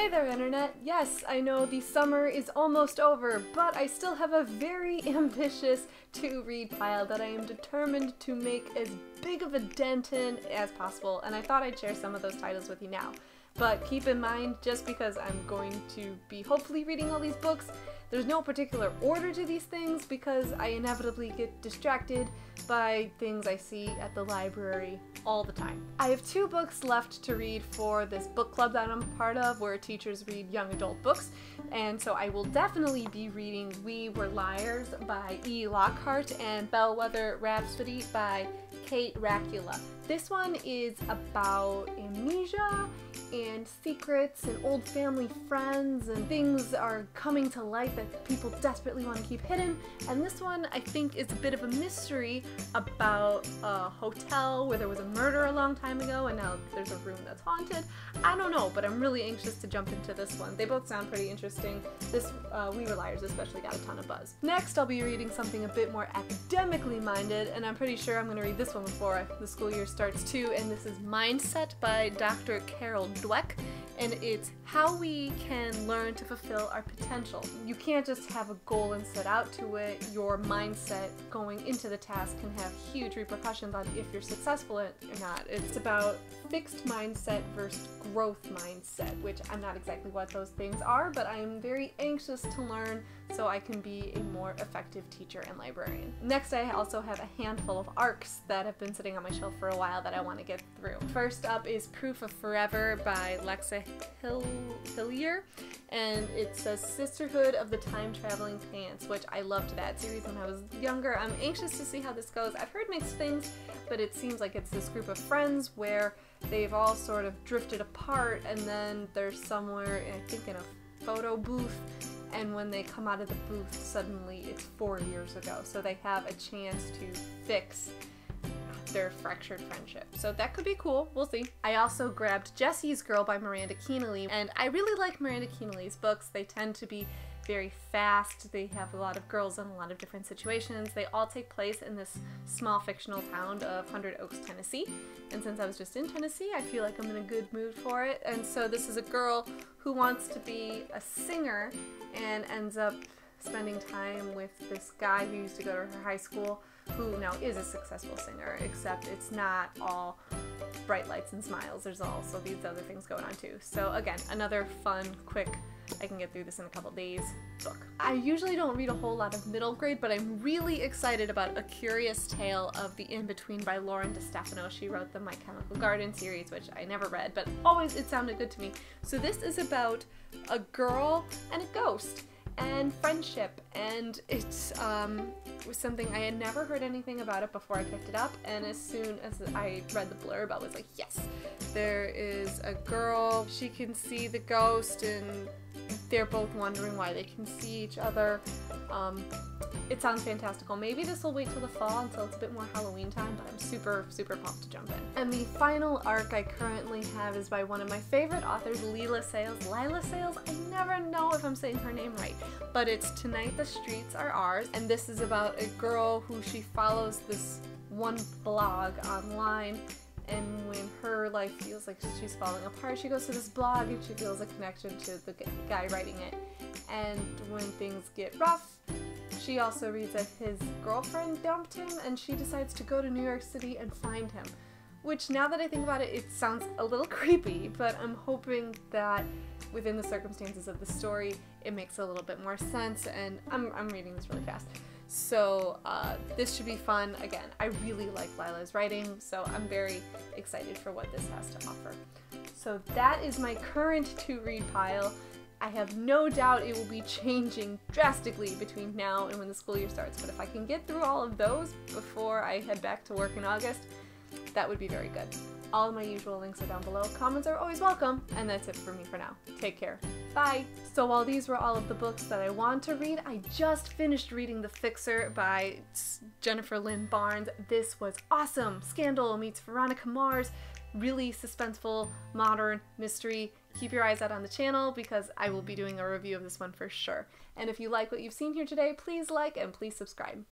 Hey there, Internet! Yes, I know the summer is almost over, but I still have a very ambitious to-read pile that I am determined to make as big of a dent in as possible, and I thought I'd share some of those titles with you now. But keep in mind, just because I'm going to be hopefully reading all these books, there's no particular order to these things because I inevitably get distracted by things I see at the library all the time. I have 2 books left to read for this book club that I'm a part of where teachers read young adult books, and so I will definitely be reading We Were Liars by E. Lockhart and Bellwether Rhapsody by Kate Racula. This one is about amnesia and secrets and old family friends, and things are coming to light that people desperately want to keep hidden. And this one I think is a bit of a mystery about a hotel where there was a murder a long time ago and now there's a room that's haunted. I don't know, but I'm really anxious to jump into this one. They both sound pretty interesting. This We Were Liars especially got a ton of buzz. Next I'll be reading something a bit more academically minded, and I'm pretty sure I'm going to read this one before the school year starts too, and this is Mindset by Dr. Carol Dweck, and it's how we can learn to fulfill our potential. You can't just have a goal and set out to it. Your mindset going into the task can have huge repercussions on if you're successful or not. It's about fixed mindset versus growth mindset, which I'm not exactly what those things are, but I'm very anxious to learn so I can be a more effective teacher and librarian. Next, I also have a handful of ARCs that have been sitting on my shelf for a while that I want to get through. First up is Proof of Forever by Lexa Hillier, and it's a Sisterhood of the Time-Traveling Pants, which I loved that series when I was younger. I'm anxious to see how this goes. I've heard mixed things, but it seems like it's this group of friends where they've all sort of drifted apart, and then they're somewhere, I think in a photo booth, and when they come out of the booth, suddenly it's 4 years ago, so they have a chance to fix their fractured friendship. So that could be cool, we'll see. I also grabbed Jessie's Girl by Miranda Keenely, and I really like Miranda Keenely's books. They tend to be very fast, they have a lot of girls in a lot of different situations. They all take place in this small fictional town of Hundred Oaks, Tennessee, and since I was just in Tennessee, I feel like I'm in a good mood for it. And so this is a girl who wants to be a singer and ends up spending time with this guy who used to go to her high school, who now is a successful singer, except it's not all bright lights and smiles. There's also these other things going on too. So again, another fun, quick, I can get through this in a couple days book. I usually don't read a whole lot of middle grade, but I'm really excited about A Curious Tale of the In-Between by Lauren DeStefano. She wrote the My Chemical Garden series, which I never read, but always it sounded good to me. So this is about a girl and a ghost and friendship, and it's was something I had never heard anything about it before I picked it up, and as soon as I read the blurb I was like, yes, there is a girl, she can see the ghost, and they're both wondering why they can see each other. It sounds fantastical. Maybe this will wait till the fall until it's a bit more Halloween time, but I'm super pumped to jump in. And the final arc I currently have is by one of my favorite authors, Lila Sales. I never know if I'm saying her name right, but it's Tonight the Streets Are Ours, and this is about a girl who she follows this one blog online, and when her life feels like she's falling apart, she goes to this blog and she feels a connection to the guy writing it. And when things get rough, she also reads that his girlfriend dumped him, and she decides to go to New York City and find him. Which, now that I think about it, it sounds a little creepy, but I'm hoping that within the circumstances of the story, it makes a little bit more sense, and I'm reading this really fast. So this should be fun. Again, I really like Lila's writing, so I'm very excited for what this has to offer. So that is my current to-read pile. I have no doubt it will be changing drastically between now and when the school year starts, but if I can get through all of those before I head back to work in August, that would be very good. All of my usual links are down below. Comments are always welcome, and that's it for me for now. Take care. Bye! So while these were all of the books that I want to read, I just finished reading The Fixer by Jennifer Lynn Barnes. This was awesome! Scandal meets Veronica Mars. Really suspenseful, modern mystery. Keep your eyes out on the channel because I will be doing a review of this one for sure. And if you like what you've seen here today, please like and please subscribe.